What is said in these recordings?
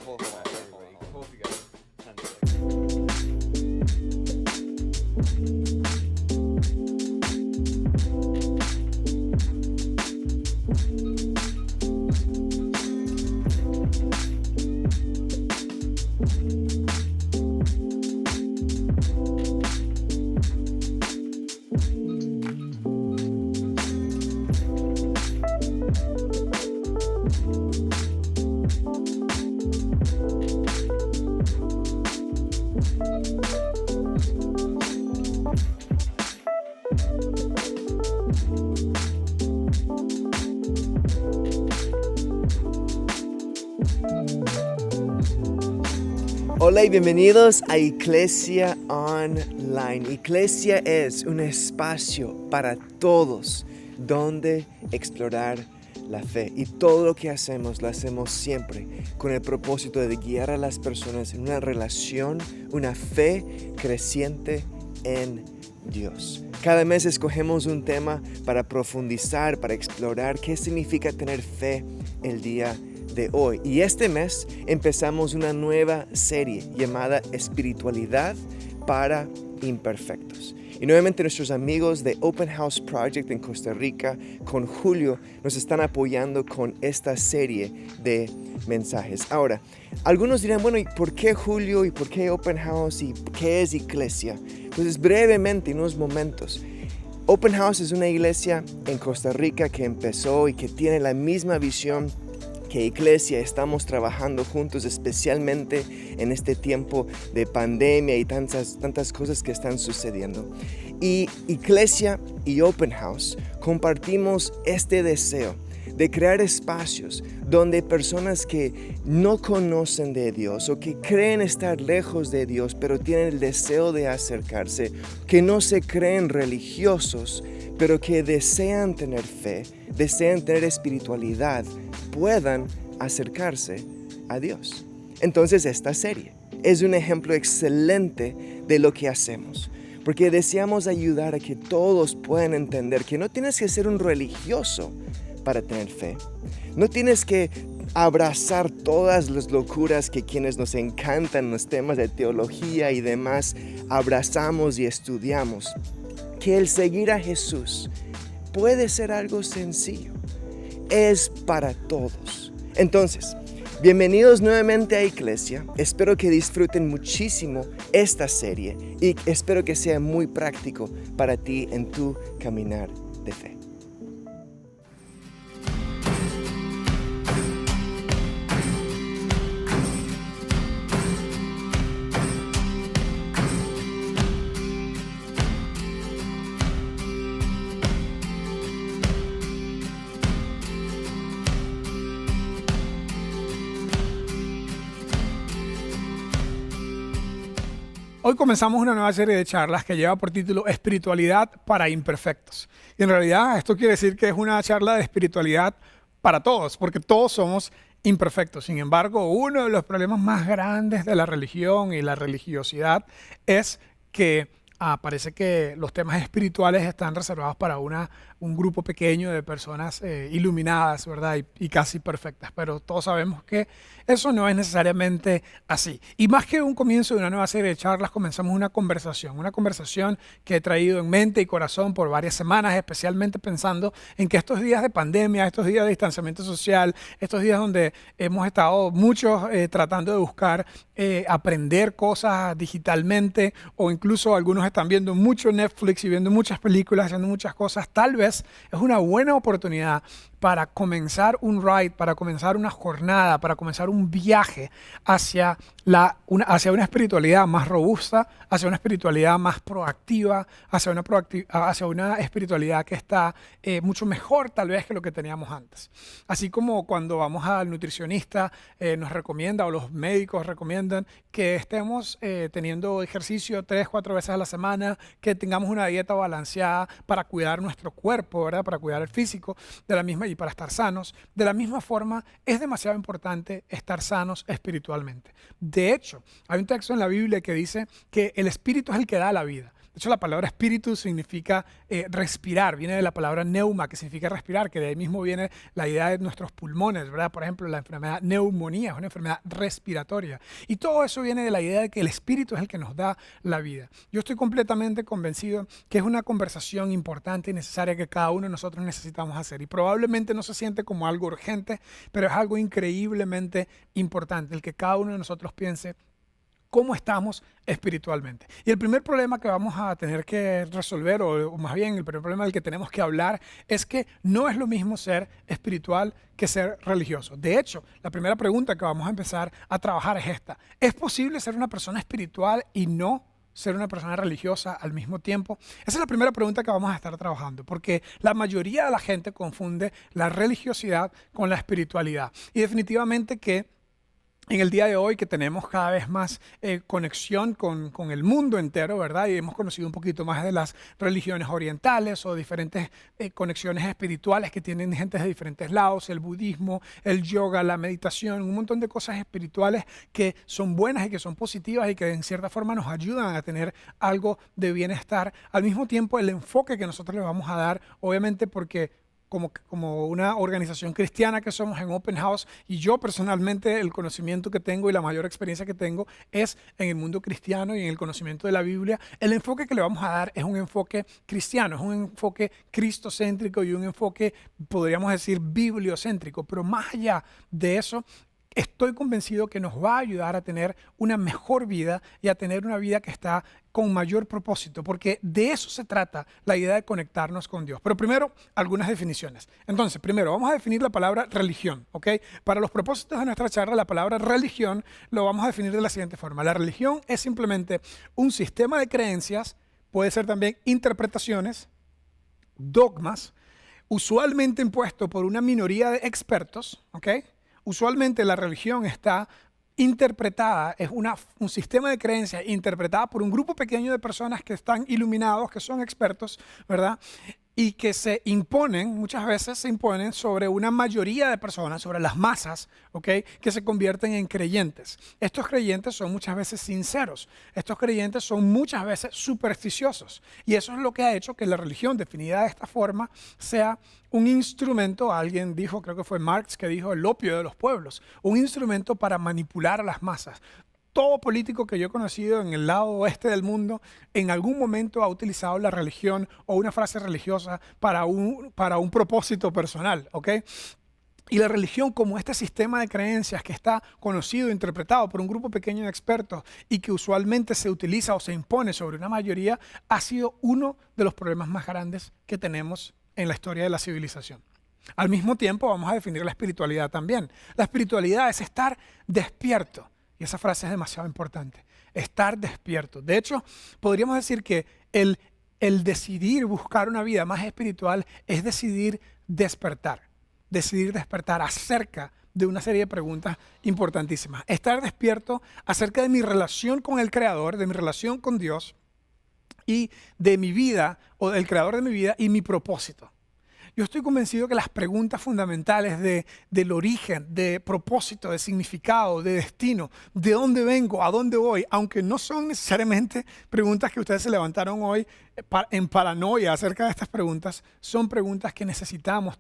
both sides. Everybody, both together. Hands together. Hola y bienvenidos a Iglesia Online. Iglesia es un espacio para todos donde explorar la fe. Y todo lo que hacemos, lo hacemos siempre con el propósito de guiar a las personas en una relación, una fe creciente en Dios. Cada mes escogemos un tema para profundizar, para explorar qué significa tener fe el día de hoy. Y este mes empezamos una nueva serie llamada Espiritualidad para Imperfectos. Y nuevamente nuestros amigos de Open House Project en Costa Rica con Julio nos están apoyando con esta serie de mensajes. Ahora, algunos dirán, bueno, ¿y por qué Julio? ¿Y por qué Open House? ¿Y qué es iglesia? Entonces, brevemente, en unos momentos, Open House es una iglesia en Costa Rica que empezó y que tiene la misma visión que Iglesia. Estamos trabajando juntos, especialmente en este tiempo de pandemia y tantas cosas que están sucediendo. Y Iglesia y Open House compartimos este deseo de crear espacios donde personas que no conocen de Dios o que creen estar lejos de Dios, pero tienen el deseo de acercarse, que no se creen religiosos, pero que desean tener fe, desean tener espiritualidad, puedan acercarse a Dios. Entonces esta serie es un ejemplo excelente de lo que hacemos, porque deseamos ayudar a que todos puedan entender que no tienes que ser un religioso para tener fe. No tienes que abrazar todas las locuras que quienes nos encantan los temas de teología y demás abrazamos y estudiamos. Que el seguir a Jesús puede ser algo sencillo. Es para todos. Entonces, bienvenidos nuevamente a Iglesia. Espero que disfruten muchísimo esta serie y espero que sea muy práctico para ti en tu caminar de fe. Hoy comenzamos una nueva serie de charlas que lleva por título Espiritualidad para Imperfectos. Y en realidad esto quiere decir que es una charla de espiritualidad para todos, porque todos somos imperfectos. Sin embargo, uno de los problemas más grandes de la religión y la religiosidad es que parece que los temas espirituales están reservados para un grupo pequeño de personas iluminadas, ¿verdad? Y casi perfectas. Pero todos sabemos que eso no es necesariamente así. Y más que un comienzo de una nueva serie de charlas, comenzamos una conversación que he traído en mente y corazón por varias semanas, especialmente pensando en que estos días de pandemia, estos días de distanciamiento social, estos días donde hemos estado muchos tratando de buscar aprender cosas digitalmente, o incluso algunos están viendo mucho Netflix y viendo muchas películas, haciendo muchas cosas, tal vez es una buena oportunidad para comenzar un ride, para comenzar una jornada, para comenzar un viaje hacia una espiritualidad más robusta, hacia una espiritualidad más proactiva, hacia una espiritualidad que está mucho mejor tal vez que lo que teníamos antes. Así como cuando vamos al nutricionista nos recomienda, o los médicos recomiendan que estemos teniendo ejercicio 3-4 veces a la semana, que tengamos una dieta balanceada para cuidar nuestro cuerpo, ¿verdad? Para cuidar el físico y para estar sanos. De la misma forma, es demasiado importante estar sanos espiritualmente. De hecho, hay un texto en la Biblia que dice que el espíritu es el que da la vida. hecho, la palabra espíritu significa respirar, viene de la palabra neuma, que significa respirar, que de ahí mismo viene la idea de nuestros pulmones, ¿verdad? Por ejemplo, la enfermedad neumonía es una enfermedad respiratoria. Y todo eso viene de la idea de que el espíritu es el que nos da la vida. Yo estoy completamente convencido que es una conversación importante y necesaria que cada uno de nosotros necesitamos hacer. Y probablemente no se siente como algo urgente, pero es algo increíblemente importante, el que cada uno de nosotros piense cómo estamos espiritualmente. Y el primer problema que vamos a tener que resolver, o más bien el primer problema del que tenemos que hablar, es que no es lo mismo ser espiritual que ser religioso. De hecho, la primera pregunta que vamos a empezar a trabajar es esta. ¿Es posible ser una persona espiritual y no ser una persona religiosa al mismo tiempo? Esa es la primera pregunta que vamos a estar trabajando, porque la mayoría de la gente confunde la religiosidad con la espiritualidad. Y definitivamente que en el día de hoy, que tenemos cada vez más conexión con el mundo entero, ¿verdad? Y hemos conocido un poquito más de las religiones orientales o diferentes conexiones espirituales que tienen gente de diferentes lados, el budismo, el yoga, la meditación, un montón de cosas espirituales que son buenas y que son positivas y que en cierta forma nos ayudan a tener algo de bienestar. Al mismo tiempo, el enfoque que nosotros le vamos a dar, obviamente porque como una organización cristiana que somos en Open House, y yo personalmente el conocimiento que tengo y la mayor experiencia que tengo es en el mundo cristiano y en el conocimiento de la Biblia. El enfoque que le vamos a dar es un enfoque cristiano, es un enfoque cristocéntrico y un enfoque, podríamos decir, bibliocéntrico, pero más allá de eso, estoy convencido que nos va a ayudar a tener una mejor vida y a tener una vida que está con mayor propósito, porque de eso se trata la idea de conectarnos con Dios. Pero primero, algunas definiciones. Entonces, primero, vamos a definir la palabra religión, ¿ok? Para los propósitos de nuestra charla, la palabra religión lo vamos a definir de la siguiente forma. La religión es simplemente un sistema de creencias, puede ser también interpretaciones, dogmas, usualmente impuesto por una minoría de expertos, ¿ok? Usualmente la religión está interpretada, es un sistema de creencias interpretada por un grupo pequeño de personas que están iluminados, que son expertos, ¿verdad? Y que se imponen, muchas veces se imponen sobre una mayoría de personas, sobre las masas, ¿ok? Que se convierten en creyentes. Estos creyentes son muchas veces sinceros, estos creyentes son muchas veces supersticiosos. Y eso es lo que ha hecho que la religión, definida de esta forma, sea un instrumento, alguien dijo, creo que fue Marx, que dijo el opio de los pueblos, un instrumento para manipular a las masas. Todo político que yo he conocido en el lado oeste del mundo en algún momento ha utilizado la religión o una frase religiosa para un propósito personal, ¿ok? Y la religión, como este sistema de creencias que está conocido e interpretado por un grupo pequeño de expertos y que usualmente se utiliza o se impone sobre una mayoría, ha sido uno de los problemas más grandes que tenemos en la historia de la civilización. Al mismo tiempo, vamos a definir la espiritualidad también. La espiritualidad es estar despierto. Y esa frase es demasiado importante, estar despierto. De hecho, podríamos decir que el decidir buscar una vida más espiritual es decidir despertar acerca de una serie de preguntas importantísimas. Estar despierto acerca de mi relación con el Creador, de mi relación con Dios y de mi vida, o del Creador de mi vida y mi propósito. Yo estoy convencido que las preguntas fundamentales del origen, de propósito, de significado, de destino, de dónde vengo, a dónde voy, aunque no son necesariamente preguntas que ustedes se levantaron hoy en paranoia acerca de estas preguntas, son preguntas que necesitamos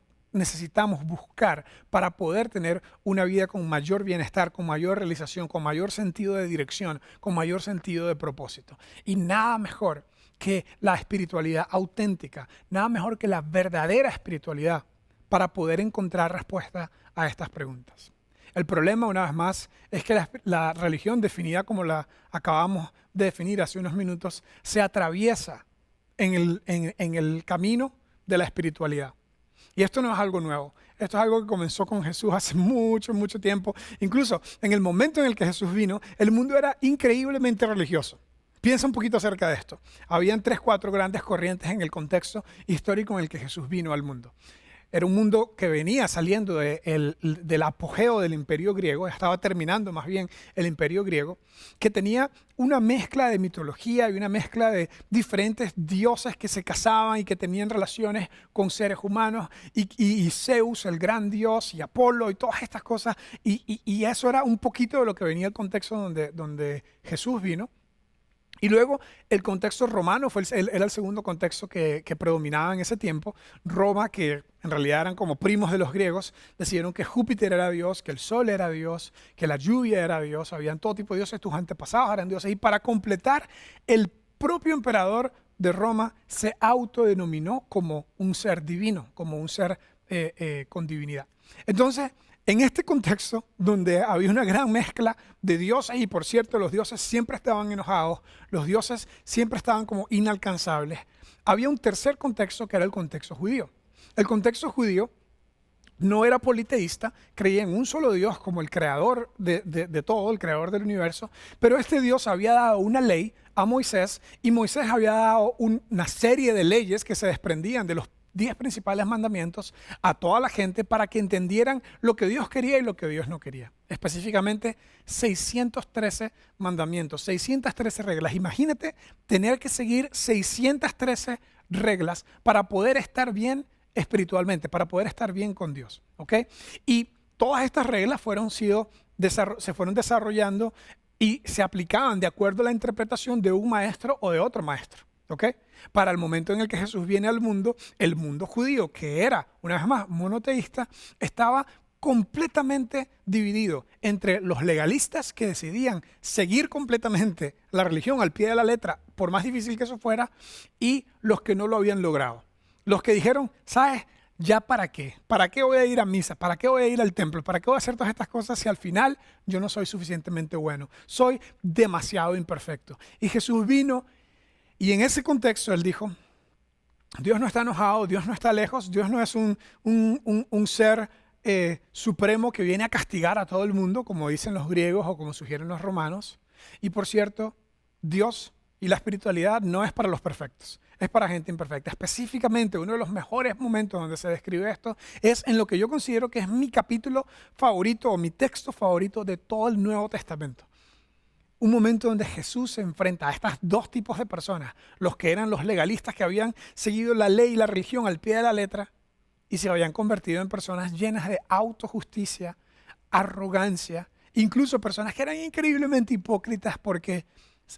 buscar para poder tener una vida con mayor bienestar, con mayor realización, con mayor sentido de dirección, con mayor sentido de propósito. Y nada mejor que la espiritualidad auténtica, nada mejor que la verdadera espiritualidad para poder encontrar respuesta a estas preguntas. El problema, una vez más, es que la religión definida como la acabamos de definir hace unos minutos, se atraviesa en el camino de la espiritualidad. Y esto no es algo nuevo, esto es algo que comenzó con Jesús hace mucho, mucho tiempo. Incluso en el momento en el que Jesús vino, el mundo era increíblemente religioso. Piensa un poquito acerca de esto. Habían 3-4 grandes corrientes en el contexto histórico en el que Jesús vino al mundo. Era un mundo que venía saliendo del apogeo del imperio griego, estaba terminando más bien el imperio griego, que tenía una mezcla de mitología y una mezcla de diferentes dioses que se casaban y que tenían relaciones con seres humanos, y Zeus, el gran dios, y Apolo y todas estas cosas. Y eso era un poquito de lo que venía el contexto donde Jesús vino. Y luego el contexto romano era el segundo contexto que predominaba en ese tiempo. Roma, que en realidad eran como primos de los griegos, decidieron que Júpiter era Dios, que el sol era Dios, que la lluvia era Dios, habían todo tipo de dioses, tus antepasados eran dioses. Y para completar, el propio emperador de Roma se autodenominó como un ser divino, como un ser con divinidad. Entonces, en este contexto, donde había una gran mezcla de dioses, y por cierto, los dioses siempre estaban enojados, los dioses siempre estaban como inalcanzables, había un tercer contexto que era el contexto judío. El contexto judío no era politeísta, creía en un solo Dios como el creador de todo, el creador del universo, pero este Dios había dado una ley a Moisés, y Moisés había dado una serie de leyes que se desprendían de los 10 principales mandamientos a toda la gente para que entendieran lo que Dios quería y lo que Dios no quería. Específicamente 613 mandamientos, 613 reglas. Imagínate tener que seguir 613 reglas para poder estar bien espiritualmente, para poder estar bien con Dios. ¿Ok? Y todas estas reglas se fueron desarrollando y se aplicaban de acuerdo a la interpretación de un maestro o de otro maestro. ¿Ok? Para el momento en el que Jesús viene al mundo, el mundo judío, que era, una vez más, monoteísta, estaba completamente dividido entre los legalistas que decidían seguir completamente la religión al pie de la letra, por más difícil que eso fuera, y los que no lo habían logrado. Los que dijeron, ¿sabes? ¿Ya para qué? ¿Para qué voy a ir a misa? ¿Para qué voy a ir al templo? ¿Para qué voy a hacer todas estas cosas si al final yo no soy suficientemente bueno? Soy demasiado imperfecto. Y Jesús vino. Y en ese contexto él dijo, Dios no está enojado, Dios no está lejos, Dios no es un ser supremo que viene a castigar a todo el mundo, como dicen los griegos o como sugieren los romanos. Y por cierto, Dios y la espiritualidad no es para los perfectos, es para gente imperfecta. Específicamente, uno de los mejores momentos donde se describe esto es en lo que yo considero que es mi capítulo favorito o mi texto favorito de todo el Nuevo Testamento. Un momento donde Jesús se enfrenta a estos dos tipos de personas, los que eran los legalistas que habían seguido la ley y la religión al pie de la letra y se habían convertido en personas llenas de autojusticia, arrogancia, incluso personas que eran increíblemente hipócritas porque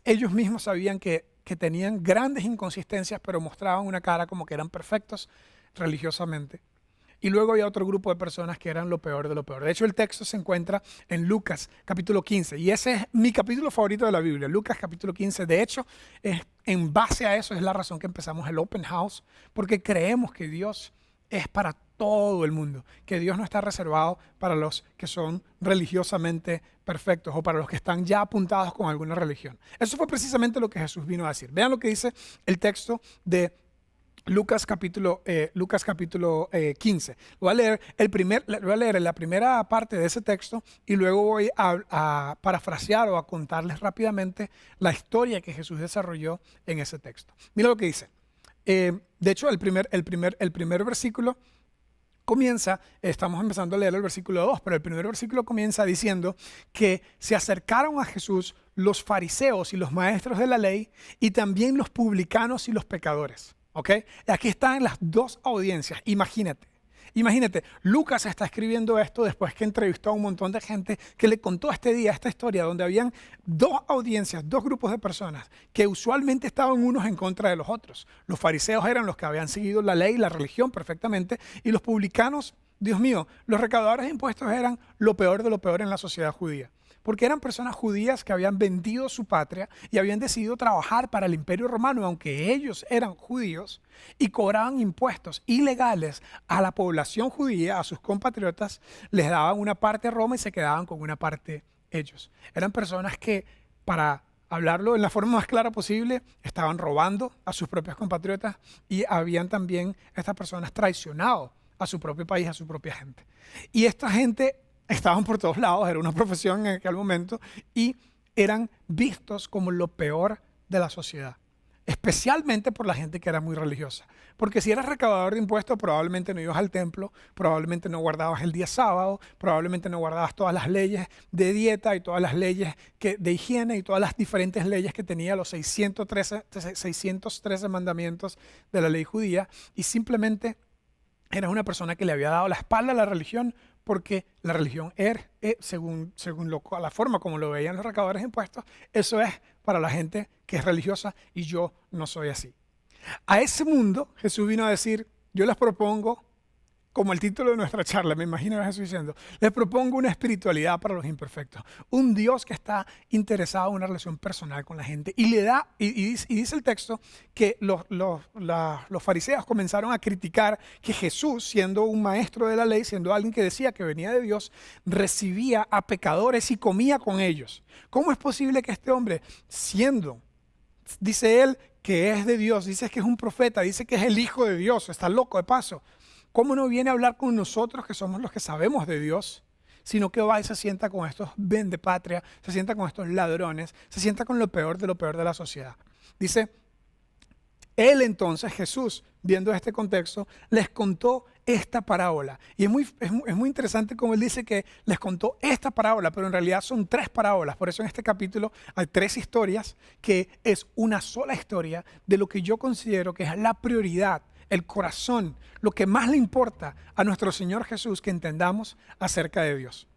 ellos mismos sabían que tenían grandes inconsistencias, pero mostraban una cara como que eran perfectos religiosamente. Y luego había otro grupo de personas que eran lo peor de lo peor. De hecho, el texto se encuentra en Lucas capítulo 15. Y ese es mi capítulo favorito de la Biblia, Lucas capítulo 15. De hecho, en base a eso es la razón que empezamos el Open House, porque creemos que Dios es para todo el mundo, que Dios no está reservado para los que son religiosamente perfectos o para los que están ya apuntados con alguna religión. Eso fue precisamente lo que Jesús vino a decir. Vean lo que dice el texto de Lucas capítulo 15. Voy a leer la primera parte de ese texto y luego voy a parafrasear o a contarles rápidamente la historia que Jesús desarrolló en ese texto. Mira lo que dice. De hecho, el primer versículo comienza, estamos empezando a leer el versículo 2, pero el primer versículo comienza diciendo que se acercaron a Jesús los fariseos y los maestros de la ley y también los publicanos y los pecadores. ¿Ok? Aquí están las dos audiencias. Imagínate, Lucas está escribiendo esto después que entrevistó a un montón de gente que le contó esta historia donde habían dos audiencias, dos grupos de personas que usualmente estaban unos en contra de los otros. Los fariseos eran los que habían seguido la ley y la religión perfectamente y los publicanos, Dios mío, los recaudadores de impuestos eran lo peor de lo peor en la sociedad judía. Porque eran personas judías que habían vendido su patria y habían decidido trabajar para el Imperio Romano, aunque ellos eran judíos, y cobraban impuestos ilegales a la población judía, a sus compatriotas, les daban una parte a Roma y se quedaban con una parte ellos. Eran personas que, para hablarlo en la forma más clara posible, estaban robando a sus propios compatriotas y habían también estas personas traicionado a su propio país, a su propia gente. Y esta gente estaban por todos lados, era una profesión en aquel momento y eran vistos como lo peor de la sociedad, especialmente por la gente que era muy religiosa. Porque si eras recaudador de impuestos, probablemente no ibas al templo, probablemente no guardabas el día sábado, probablemente no guardabas todas las leyes de dieta y todas las leyes de higiene y todas las diferentes leyes que tenía los 613 mandamientos de la ley judía y simplemente eras una persona que le había dado la espalda a la religión porque la religión según la forma como lo veían los recaudadores de impuestos, eso es para la gente que es religiosa y yo no soy así. A ese mundo Jesús vino a decir, yo les propongo, como el título de nuestra charla, me imagino a Jesús diciendo, les propongo una espiritualidad para los imperfectos, un Dios que está interesado en una relación personal con la gente. Y le da, y dice el texto que los fariseos comenzaron a criticar que Jesús, siendo un maestro de la ley, siendo alguien que decía que venía de Dios, recibía a pecadores y comía con ellos. ¿Cómo es posible que este hombre, dice él que es de Dios, dice que es un profeta, dice que es el Hijo de Dios, está loco de paso, cómo no viene a hablar con nosotros que somos los que sabemos de Dios, sino que va y se sienta con estos vendepatria, se sienta con estos ladrones, se sienta con lo peor de la sociedad? Dice, él entonces, Jesús, viendo este contexto, les contó esta parábola. Y es muy interesante como él dice que les contó esta parábola, pero en realidad son 3 parábolas. Por eso en este capítulo hay 3 historias, que es una sola historia de lo que yo considero que es la prioridad, el corazón, lo que más le importa a nuestro Señor Jesús que entendamos acerca de Dios.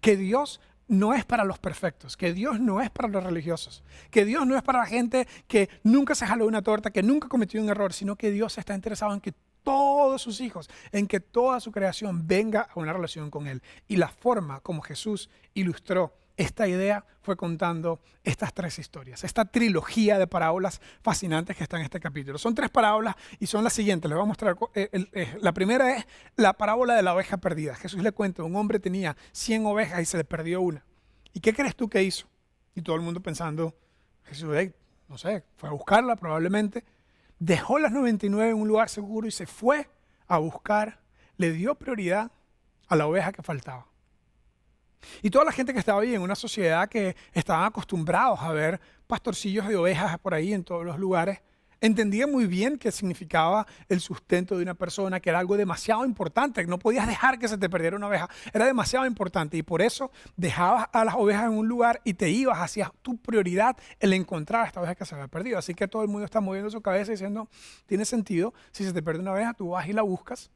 Que Dios no es para los perfectos, que Dios no es para los religiosos, que Dios no es para la gente que nunca se jaló una torta, que nunca cometió un error, sino que Dios está interesado en que todos sus hijos, en que toda su creación venga a una relación con Él. Y la forma como Jesús ilustró esta idea fue contando estas 3 historias, esta trilogía de parábolas fascinantes que está en este capítulo. Son 3 parábolas y son las siguientes. Les voy a mostrar. La primera es la parábola de la oveja perdida. Jesús le cuenta, un hombre tenía 100 ovejas y se le perdió una. ¿Y qué crees tú que hizo? Y todo el mundo pensando, Jesús, no sé, fue a buscarla probablemente. Dejó las 99 en un lugar seguro y se fue a buscar, le dio prioridad a la oveja que faltaba. Y toda la gente que estaba ahí en una sociedad que estaban acostumbrados a ver pastorcillos de ovejas por ahí en todos los lugares, entendía muy bien qué significaba el sustento de una persona, que era algo demasiado importante, que no podías dejar que se te perdiera una oveja, era demasiado importante y por eso dejabas a las ovejas en un lugar y te ibas hacia tu prioridad el encontrar a esta oveja que se había perdido. Así que todo el mundo está moviendo su cabeza diciendo, tiene sentido, si se te pierde una oveja, tú vas y la buscas.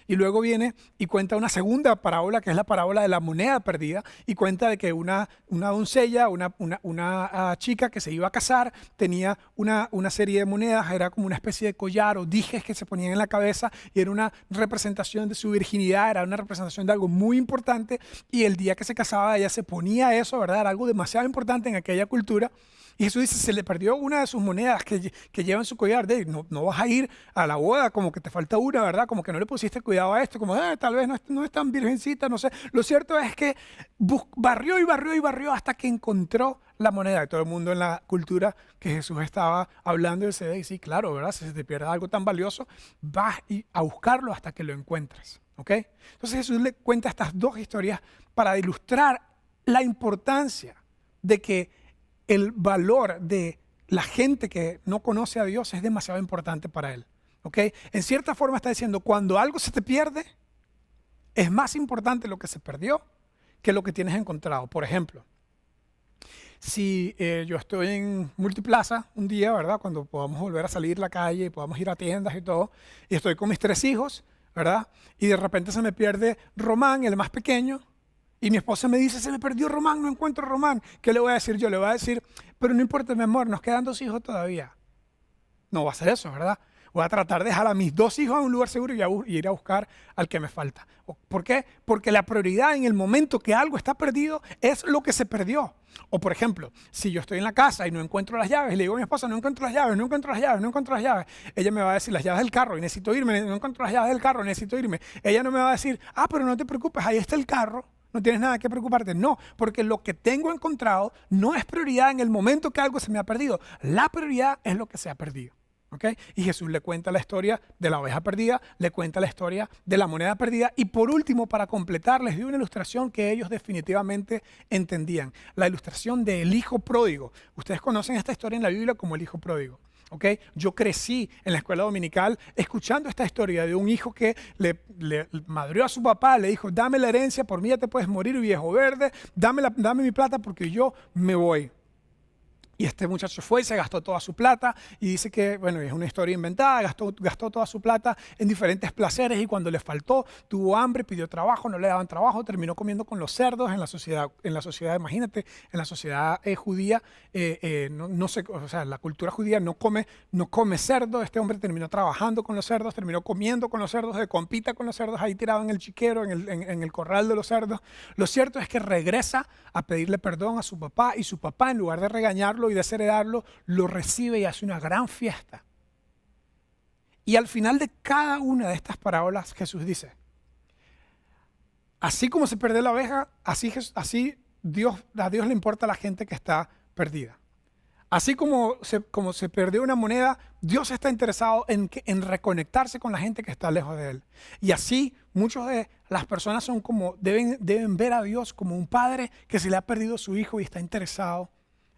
Y luego viene y cuenta una segunda parábola, que es la parábola de la moneda perdida, y cuenta de que una doncella, una chica que se iba a casar, tenía una serie de monedas, era como una especie de collar o dijes que se ponían en la cabeza, y era una representación de su virginidad, era una representación de algo muy importante, y el día que se casaba ella se ponía eso, ¿verdad? Era algo demasiado importante en aquella cultura. Y Jesús dice, se le perdió una de sus monedas que lleva en su collar. No vas a ir a la boda como que te falta una, ¿verdad? Como que no le pusiste cuidado a esto, como tal vez no es tan virgencita, no sé. Lo cierto es que barrió y barrió y barrió hasta que encontró la moneda. Y todo el mundo en la cultura que Jesús estaba hablando, y dice, sí, claro, ¿verdad? Si se te pierde algo tan valioso, vas a buscarlo hasta que lo encuentres, ¿ok? Entonces Jesús le cuenta estas 2 historias para ilustrar la importancia de que el valor de la gente que no conoce a Dios es demasiado importante para Él. ¿Ok? En cierta forma está diciendo, cuando algo se te pierde, es más importante lo que se perdió que lo que tienes encontrado. Por ejemplo, si yo estoy en Multiplaza un día, ¿verdad? Cuando podamos volver a salir a la calle y podamos ir a tiendas y todo, y estoy con mis 3 hijos, ¿verdad? Y de repente se me pierde Román, el más pequeño, y mi esposa me dice, se me perdió Román, no encuentro Román. ¿Qué le voy a decir yo? Le voy a decir, pero no importa, mi amor, nos quedan 2 hijos todavía. No va a ser eso, ¿verdad? Voy a tratar de dejar a mis 2 hijos en un lugar seguro y ir a buscar al que me falta. ¿Por qué? Porque la prioridad en el momento que algo está perdido es lo que se perdió. O por ejemplo, si yo estoy en la casa y no encuentro las llaves, y le digo a mi esposa, no encuentro las llaves, no encuentro las llaves, no encuentro las llaves. Ella me va a decir, las llaves del carro, y necesito irme, no encuentro las llaves del carro, necesito irme. Ella no me va a decir, pero no te preocupes, ahí está el carro. No tienes nada que preocuparte. No, porque lo que tengo encontrado no es prioridad en el momento que algo se me ha perdido. La prioridad es lo que se ha perdido. ¿Okay? Y Jesús le cuenta la historia de la oveja perdida, le cuenta la historia de la moneda perdida y por último, para completar, les dio una ilustración que ellos definitivamente entendían. La ilustración del hijo pródigo. Ustedes conocen esta historia en la Biblia como el hijo pródigo. ¿Okay? Yo crecí en la escuela dominical escuchando esta historia de un hijo que le madrió a su papá, le dijo, dame la herencia, por mí ya te puedes morir, viejo verde, dame mi plata porque yo me voy. Y este muchacho fue y se gastó toda su plata y dice que, bueno, es una historia inventada, gastó toda su plata en diferentes placeres y cuando le faltó, tuvo hambre, pidió trabajo, no le daban trabajo, terminó comiendo con los cerdos en la sociedad, imagínate, en la sociedad judía, no sé, o sea, la cultura judía no come cerdo. Este hombre terminó trabajando con los cerdos, terminó comiendo con los cerdos, de compita con los cerdos ahí tirado en el chiquero, en el corral de los cerdos. Lo cierto es que regresa a pedirle perdón a su papá y su papá, en lugar de regañarlo y desheredarlo, lo recibe y hace una gran fiesta. Y al final de cada una de estas parábolas Jesús dice, así como se perdió la oveja, así a Dios le importa a la gente que está perdida. Así como se perdió una moneda, Dios está interesado en reconectarse con la gente que está lejos de Él. Y así muchas de las personas son deben ver a Dios como un padre que se le ha perdido su hijo y está interesado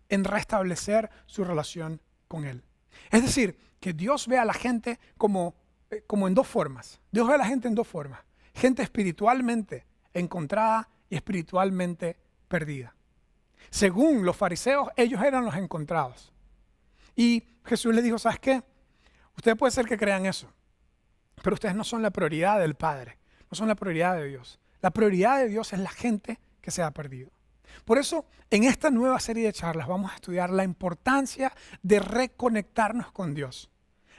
en restablecer su relación con Él. Es decir, que Dios ve a la gente como en dos formas. Dios ve a la gente en dos formas. Gente espiritualmente encontrada y espiritualmente perdida. Según los fariseos, ellos eran los encontrados. Y Jesús les dijo, ¿sabes qué? Ustedes puede ser que crean eso, pero ustedes no son la prioridad del Padre, no son la prioridad de Dios. La prioridad de Dios es la gente que se ha perdido. Por eso, en esta nueva serie de charlas vamos a estudiar la importancia de reconectarnos con Dios,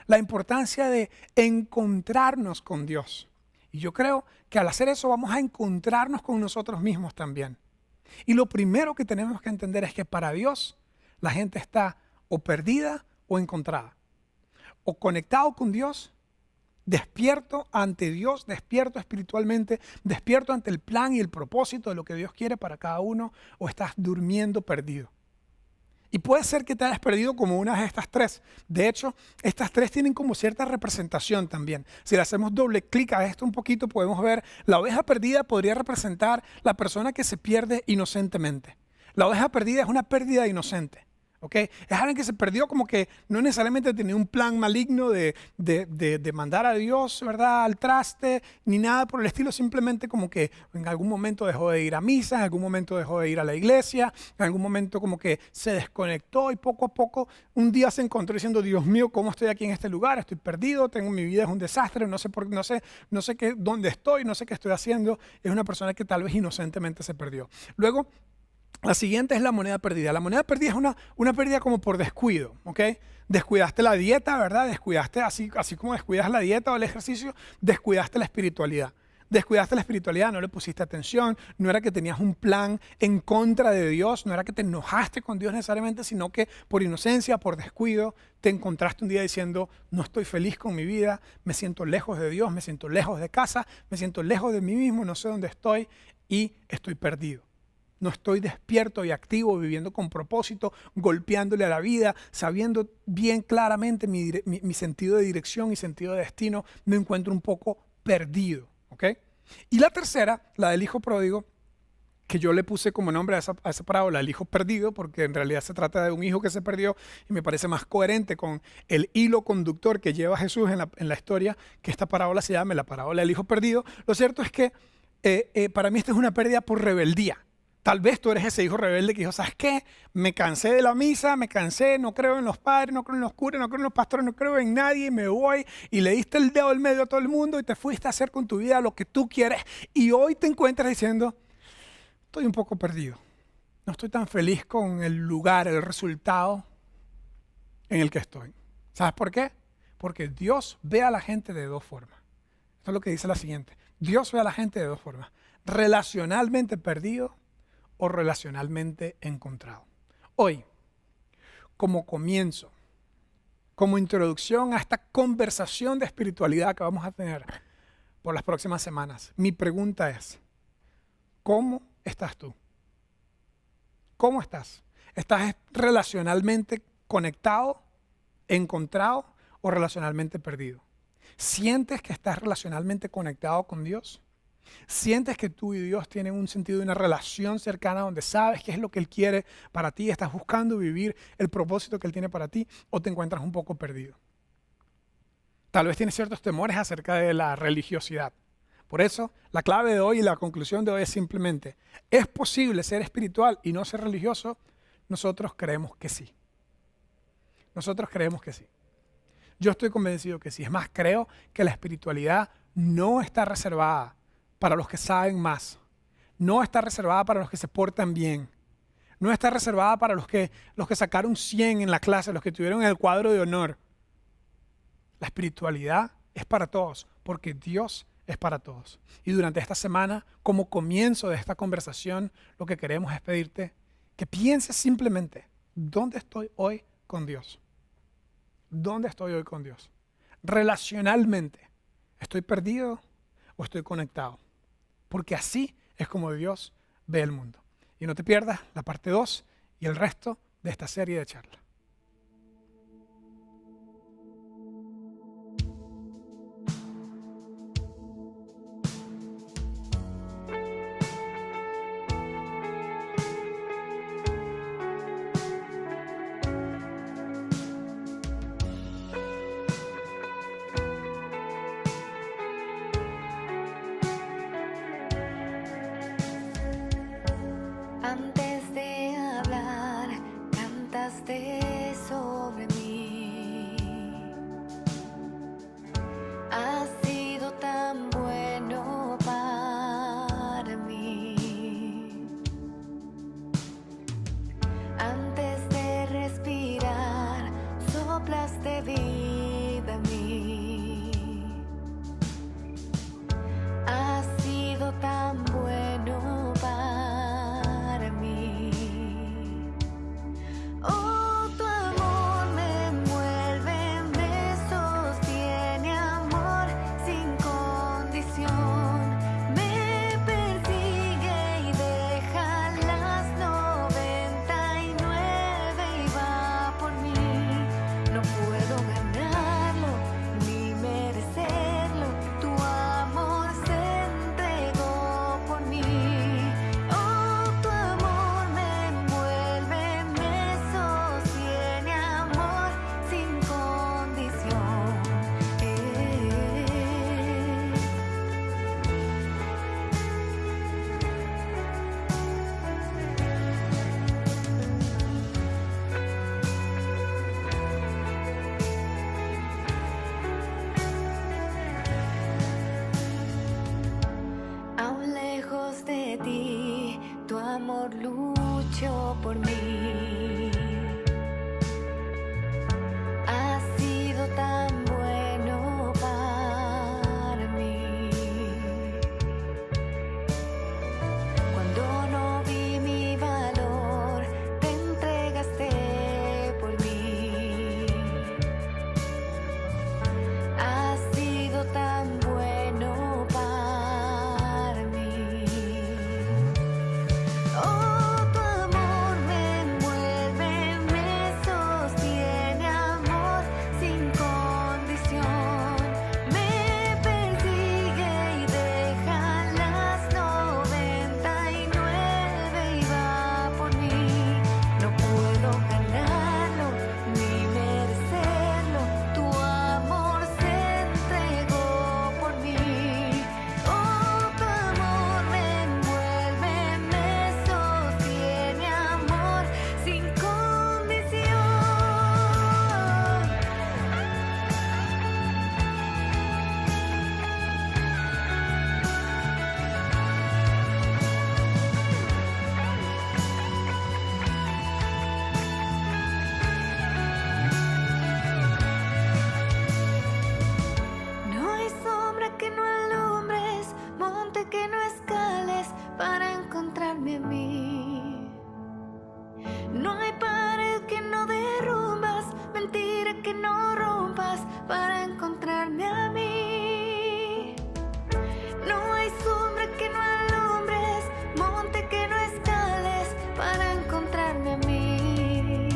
la importancia de encontrarnos con Dios. Y yo creo que al hacer eso vamos a encontrarnos con nosotros mismos también. Y lo primero que tenemos que entender es que para Dios la gente está o perdida o encontrada. O conectado con Dios, despierto ante Dios, despierto espiritualmente, despierto ante el plan y el propósito de lo que Dios quiere para cada uno, o estás durmiendo perdido. Y puede ser que te hayas perdido como una de estas tres. De hecho, estas tres tienen como cierta representación también. Si le hacemos doble clic a esto un poquito, podemos ver la oveja perdida podría representar la persona que se pierde inocentemente. La oveja perdida es una pérdida inocente. ¿Okay? Es alguien que se perdió, como que no necesariamente tenía un plan maligno de mandar a Dios, ¿verdad?, al traste, ni nada por el estilo. Simplemente como que en algún momento dejó de ir a misa, en algún momento dejó de ir a la iglesia, en algún momento como que se desconectó y poco a poco un día se encontró diciendo, Dios mío, ¿cómo estoy aquí en este lugar? Estoy perdido, mi vida es un desastre, no sé dónde estoy, no sé qué estoy haciendo. Es una persona que tal vez inocentemente se perdió. Luego, la siguiente es la moneda perdida. La moneda perdida es una pérdida como por descuido, ¿ok? Descuidaste la dieta, ¿verdad? Descuidaste, así como descuidas la dieta o el ejercicio, descuidaste la espiritualidad. Descuidaste la espiritualidad, no le pusiste atención, no era que tenías un plan en contra de Dios, no era que te enojaste con Dios necesariamente, sino que por inocencia, por descuido, te encontraste un día diciendo, no estoy feliz con mi vida, me siento lejos de Dios, me siento lejos de casa, me siento lejos de mí mismo, no sé dónde estoy y estoy perdido. No estoy despierto y activo, viviendo con propósito, golpeándole a la vida, sabiendo bien claramente mi sentido de dirección y sentido de destino. Me encuentro un poco perdido. ¿Okay? Y la tercera, la del hijo pródigo, que yo le puse como nombre a esa parábola, el hijo perdido, porque en realidad se trata de un hijo que se perdió y me parece más coherente con el hilo conductor que lleva Jesús en la historia, que esta parábola se llame la parábola del hijo perdido. Lo cierto es que para mí esta es una pérdida por rebeldía. Tal vez tú eres ese hijo rebelde que dijo, ¿sabes qué? Me cansé de la misa, me cansé, no creo en los padres, no creo en los curas, no creo en los pastores, no creo en nadie, me voy, y le diste el dedo del medio a todo el mundo y te fuiste a hacer con tu vida lo que tú quieres. Y hoy te encuentras diciendo, estoy un poco perdido. No estoy tan feliz con el lugar, el resultado en el que estoy. ¿Sabes por qué? Porque Dios ve a la gente de dos formas. Esto es lo que dice la siguiente. Dios ve a la gente de dos formas. Relacionalmente perdido o relacionalmente encontrado. Hoy, como comienzo, como introducción a esta conversación de espiritualidad que vamos a tener por las próximas semanas, mi pregunta es, ¿cómo estás tú? ¿Cómo estás? ¿Estás relacionalmente conectado, encontrado o relacionalmente perdido? ¿Sientes que estás relacionalmente conectado con Dios? ¿Sientes que tú y Dios tienen un sentido de una relación cercana donde sabes qué es lo que Él quiere para ti? ¿Estás buscando vivir el propósito que Él tiene para ti o te encuentras un poco perdido? Tal vez tienes ciertos temores acerca de la religiosidad. Por eso, la clave de hoy y la conclusión de hoy es simplemente, ¿es posible ser espiritual y no ser religioso? Nosotros creemos que sí. Nosotros creemos que sí. Yo estoy convencido que sí. Es más, creo que la espiritualidad no está reservada para los que saben más. No está reservada para los que se portan bien. No está reservada para los que sacaron 100 en la clase, los que tuvieron el cuadro de honor. La espiritualidad es para todos, porque Dios es para todos. Y durante esta semana, como comienzo de esta conversación, lo que queremos es pedirte que pienses simplemente, ¿dónde estoy hoy con Dios? ¿Dónde estoy hoy con Dios? Relacionalmente, ¿estoy perdido o estoy conectado? Porque así es como Dios ve el mundo. Y no te pierdas la parte 2 y el resto de esta serie de charlas. Antes de hablar, cantaste sobre mí. Has sido tan bueno para mí. Antes de respirar, soplaste vida en mí. Has sido tan bueno para mí. Oh, tu amor me envuelve, me sostiene, amor sin condición. Me persigue y deja las 99 y va por mí. No puedo ganarlo ni merecerlo. Tu amor se entregó por mí. Oh, tu amor me envuelve, me sostiene, amor sin condición. Aún lejos de ti, tu amor luchó por mí. Has sido tan bueno para mí. Cuando no vi mi valor, te entregaste por mí. Has sido tan bueno para mí. Oh, tu amor me envuelve, me sostiene, amor sin condición. Me persigue y deja las 99 y va por mí. No puedo ganarlo ni merecerlo. Tu amor se entregó por mí. Oh, tu amor me envuelve, me sostiene, amor sin condición. No hay sombra que no alumbres, monte que no escales para encontrarme a mí. No hay pared que no derrumbas, mentira que no rompas para encontrarme a mí. No hay sombra que no alumbres, monte que no escales para encontrarme a mí.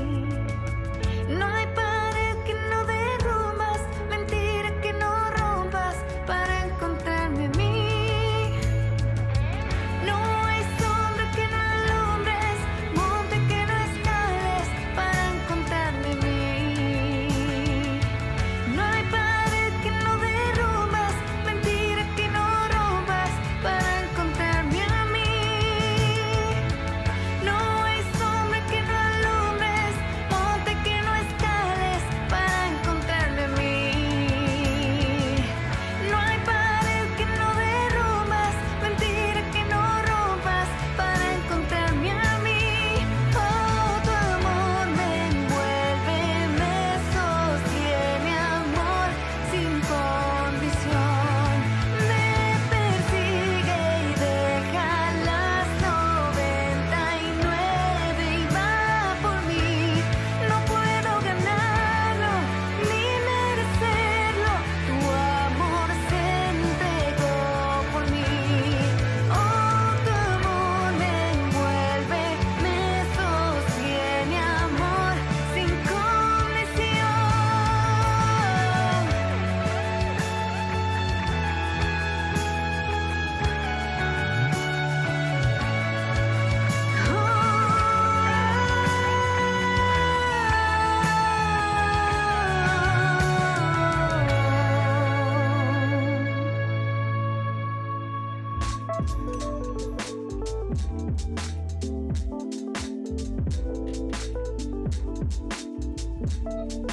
No hay pared que no derrumbas, mentira que no rompas para encontrarme a mí. No hay sombra que no alumbres, monte que no escales para encontrarme a mí. No hay pared que no derrumbas, Dios.